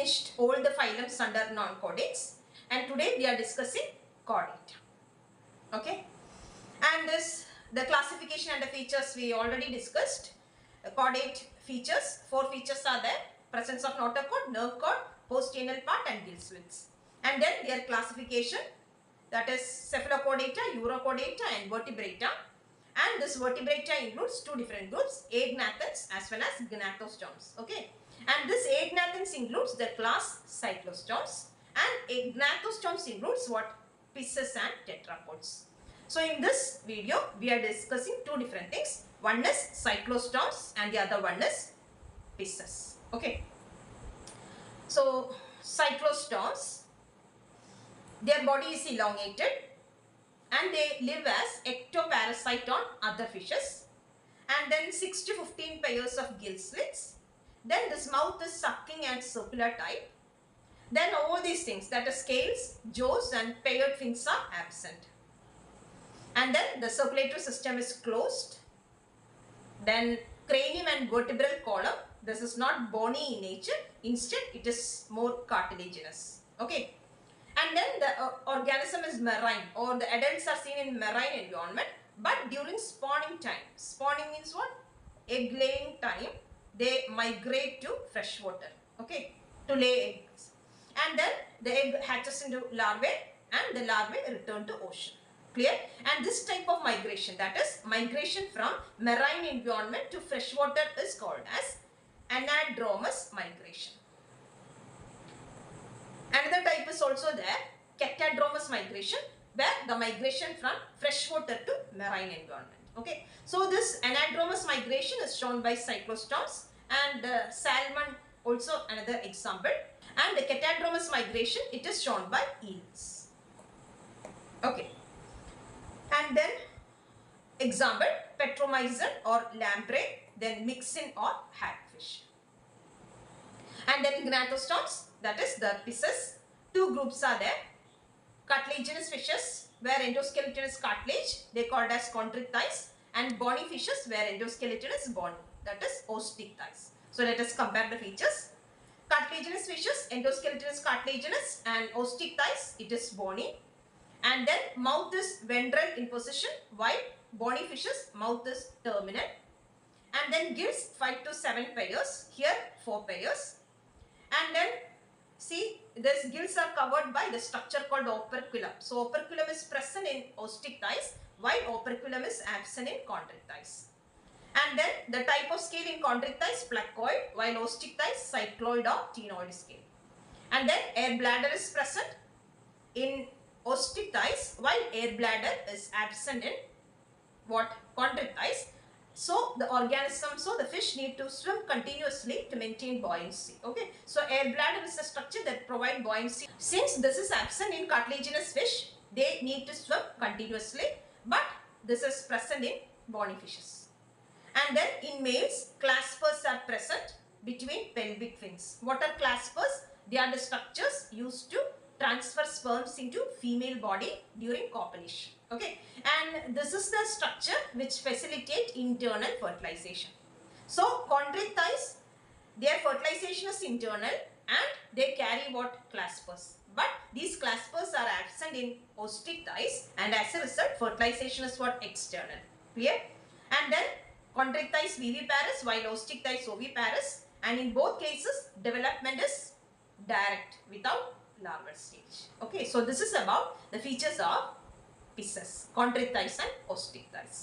finished all the phylums under non-chordates, and today we are discussing chordate. Okay, and the classification and the features we already discussed. Chordate features, 4 features are there: presence of notochord, nerve cord, postanal part and gill slits. And then their classification, that is cephalochordata, urochordata and vertebrata. And this vertebrata includes 2 different groups, agnathans as well as gnathostomes. Okay, and this agnathans includes the class cyclostomes, and gnathostomes includes what? Pisces and tetrapods. So in this video we are discussing 2 different things. One is cyclostomes and the other one is pisces. Okay, so cyclostomes, their body is elongated and they live as ectoparasite on other fishes, and then 6 to 15 pairs of gill slits. Then this mouth is sucking and circular type. Then all these things, that is scales, jaws and paired fins are absent. And then the circulatory system is closed. Then cranium and vertebral column, this is not bony in nature, instead it is more cartilaginous. Okay, and then the organism is marine, or the adults are seen in marine environment, but during spawning time, spawning means what? Egg laying time, they migrate to fresh water, okay, to lay eggs. And then the egg hatches into larvae and the larvae return to ocean. Clear? And this type of migration, that is migration from marine environment to freshwater, is called as anadromous migration. Another type is also there, catadromous migration, where the migration from freshwater to marine environment. Okay, so this anadromous migration is shown by cyclostomes, and salmon also another example, and the catadromous migration, it is shown by eels. Okay, and then example, petromyzon or lamprey, then mixin or hagfish. And then gnathostomes, that is the pisces. 2 groups are there: cartilaginous fishes where endoskeleton is cartilage, they called as chondrichthyes, and bony fishes where endoskeleton is bony, that is osteichthyes. So let us compare the features. Cartilaginous fishes, endoskeleton is cartilaginous, and osteichthyes, it is bony. And then mouth is ventral in position, while bony fishes mouth is terminal. And then gills 5 to 7 pairs, here 4 pairs. And then see, these gills are covered by the structure called operculum. So operculum is present in osteichthyes, while operculum is absent in chondrichthyes. And then the type of scale in chondrichthyes, placoid, while osteichthyes, cycloid or ctenoid scale. And then air bladder is present in osteichthyes, while air bladder is absent in what? Chondrichthyes. So the organism, so the fish need to swim continuously to maintain buoyancy. Okay, so air bladder is a structure that provide buoyancy. Since this is absent in cartilaginous fish, they need to swim continuously, but this is present in bony fishes. And then in males, claspers are present between pelvic fins. What are claspers? They are the structures used to transfer sperms into female body during copulation. Okay, and this is the structure which facilitate internal fertilization. So chondrichthyes, their fertilization is internal and they carry what? Claspers. But these claspers are absent in osteichthyes, and as a result fertilization is what? External. Clear? And then chondrichthyes viviparous, while osteichthyes oviparous, and in both cases development is direct without larval stage. Okay, so this is about the features of pisces, chondrichthyes and osteichthyes.